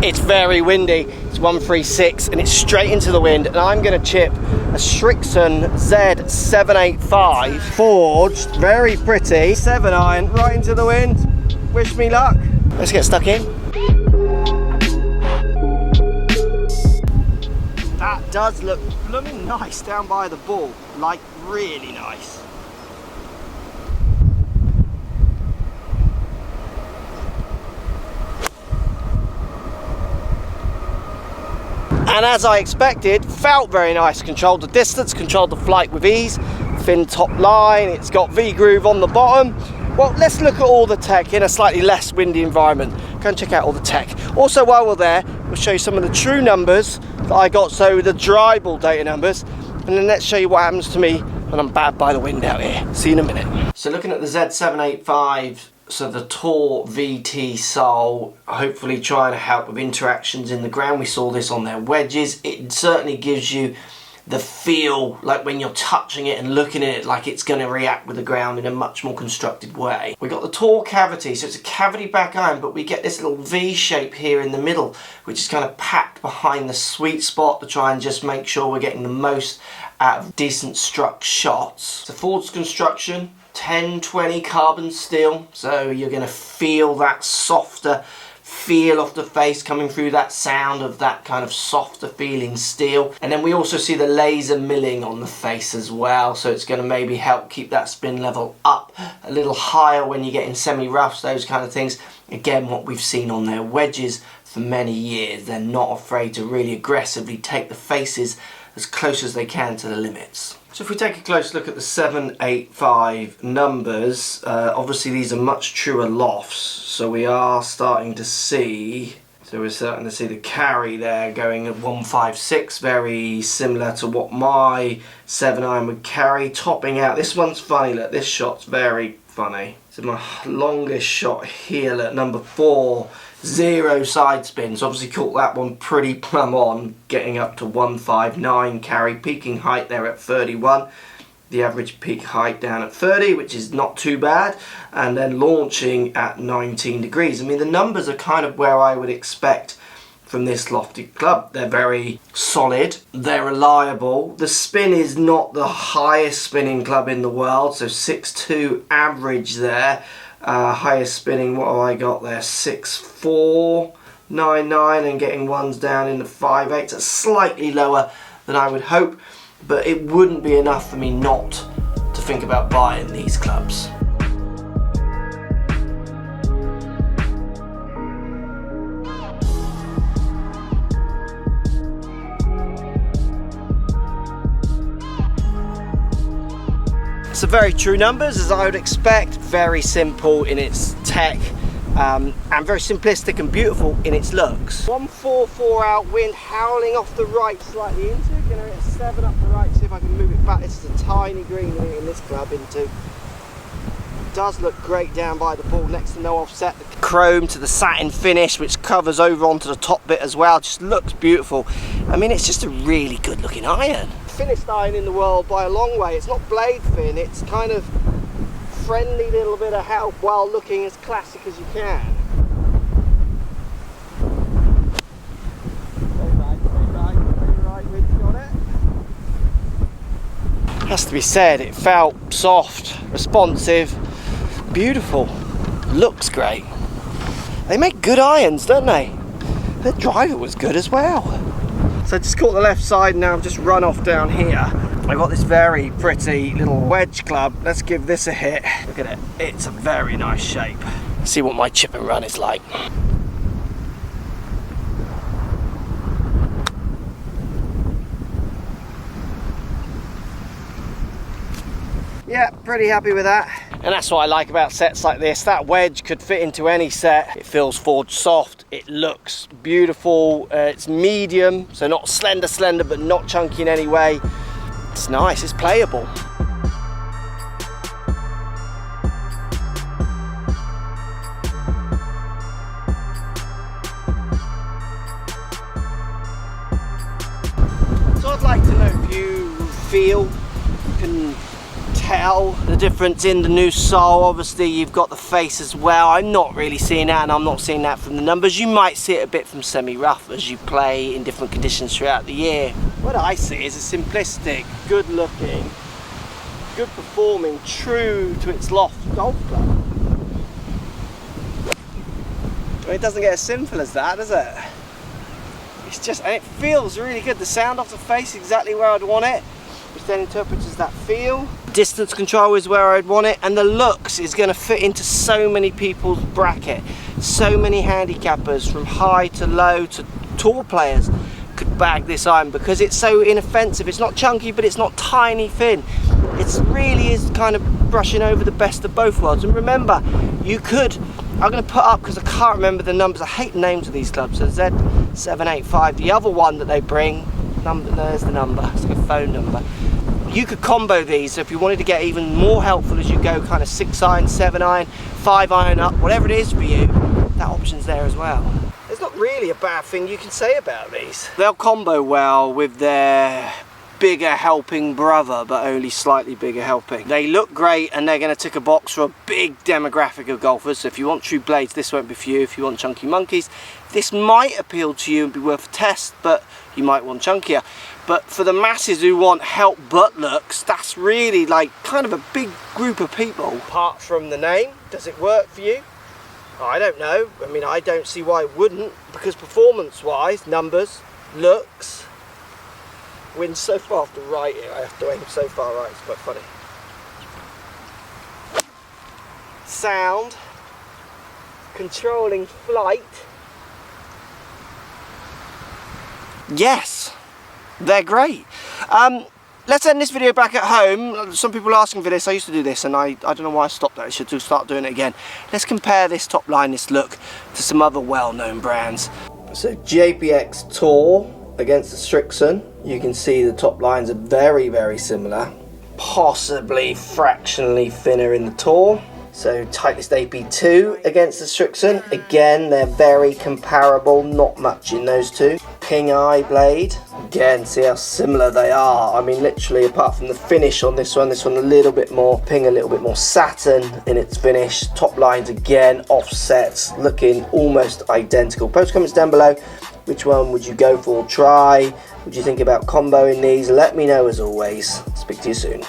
It's very windy. It's 136 and it's straight into the wind, and I'm going to chip a Srixon Z785 forged, very pretty 7-iron right into the wind. Wish me luck. Let's get stuck in. That does look blooming nice down by the ball, like really nice. And as I expected, felt very nice. Controlled the distance, controlled the flight with ease. Thin top line, it's got V-groove on the bottom. Well, let's look at all the tech in a slightly less windy environment. Go and check out all the tech. Also, while we're there, we'll show you some of the true numbers that I got, so the dry ball data numbers. And then let's show you what happens to me when I'm bad by the wind out here. See you in a minute. So looking at the Z785, so the Tour VT sole, hopefully trying to help with interactions in the ground. We saw this on their wedges. It certainly gives you the feel like when you're touching it and looking at it, like it's going to react with the ground in a much more constructed way. We got the Tour cavity, so it's a cavity back iron, but we get this little V shape here in the middle, which is kind of packed behind the sweet spot to try and just make sure we're getting the most out of decent struck shots. It's a forged construction, 10-20 carbon steel, so you're going to feel that softer feel off the face coming through that sound of that kind of softer feeling steel. And then we also see the laser milling on the face as well, so it's going to maybe help keep that spin level up a little higher when you get in semi-roughs, those kind of things. Again, what we've seen on their wedges for many years, they're not afraid to really aggressively take the faces as close as they can to the limits. So if we take a close look at the 785 numbers, obviously these are much truer lofts, so we are starting to see, the carry there going at 156, very similar to what my 7-iron would carry, topping out. This one's funny, look, this shot's very funny. So my longest shot here at number 4, 0 side spin, so obviously caught that one pretty plumb on, getting up to 159 carry, peaking height there at 31, the average peak height down at 30, which is not too bad, and then launching at 19 degrees. I mean, the numbers are kind of where I would expect from this lofty club. They're very solid, they're reliable. The spin is not the highest spinning club in the world, so 6.2 average there. Highest spinning, what have I got there? 6.499, and getting ones down in the 5.8. That's slightly lower than I would hope, but it wouldn't be enough for me not to think about buying these clubs. So very true numbers, as I would expect, very simple in its tech, and very simplistic and beautiful in its looks. 144 out, wind howling off the right slightly into, gonna hit a 7 up the right, see if I can move it back. This is a tiny green in this club into. It does look great down by the ball, next to no offset. The chrome to the satin finish, which covers over onto the top bit as well, just looks beautiful. I mean, it's just a really good looking iron. Thinnest iron in the world by a long way. It's not blade thin, it's kind of friendly little bit of help while looking as classic as you can. Very right, we've got it. Has to be said, it felt soft, responsive, beautiful, looks great. They make good irons, don't they? Their driver was good as well. So I just caught the left side, now I've just run off down here. I got this very pretty little wedge club. Let's give this a hit. Look at it, it's a very nice shape. Let's see what my chip and run is like. Yeah, pretty happy with that. And that's what I like about sets like this. That wedge could fit into any set. It feels forged soft. It looks beautiful. It's medium, so not slender, but not chunky in any way. It's nice, it's playable. So I'd like to know if you feel, can tell the difference in the new sole. Obviously you've got the face as well. I'm not really seeing that, and I'm not seeing that from the numbers. You might see it a bit from semi-rough as you play in different conditions throughout the year. What I see is a simplistic, good looking, good performing, true to its loft golf club. I mean, it doesn't get as simple as that, does it? It's just, and it feels really good. The sound off the face exactly where I'd want it, which then interprets as that feel. Distance control is where I'd want it, and the looks is going to fit into so many people's bracket. So many handicappers from high to low to tour players could bag this iron because it's so inoffensive. It's not chunky, but it's not tiny thin. It really is kind of brushing over the best of both worlds. And remember, you could, I'm going to put up because I can't remember the numbers. I hate the names of these clubs. So Z785, the other one that they bring, there's the number, it's like a phone number. You could combo these, so if you wanted to get even more helpful as you go kind of 6 iron, 7 iron, 5 iron up, whatever it is for you, that option's there as well. There's not really a bad thing you can say about these. They'll combo well with their bigger helping brother, but only slightly bigger helping. They look great, and they're going to tick a box for a big demographic of golfers. So if you want true blades, this won't be for you. If you want chunky monkeys, this might appeal to you and be worth a test, but you might want chunkier. But for the masses who want help but looks, that's really like kind of a big group of people. Apart from the name, does it work for you? I don't know. I mean, I don't see why it wouldn't, because performance wise, numbers, looks, wins so far off the right here. I have to aim so far right, it's quite funny. Sound, controlling flight. Yes, they're great. Let's end this video back at home. Some people are asking for this. I used to do this, and I don't know why I stopped that. I should start doing it again. Let's compare this top line, this look, to some other well-known brands. So JPX Tour against the Srixon. You can see the top lines are very, very similar. Possibly fractionally thinner in the Tour. So Titleist AP2 against the Srixon. Again, they're very comparable, not much in those two. Ping Eye blade. Again, see how similar they are. I mean, literally, apart from the finish on this one a little bit more Ping, a little bit more satin in its finish. Top lines again, offsets, looking almost identical. Post comments down below. Which one would you go for? Try. Would you think about comboing these? Let me know as always. Speak to you soon.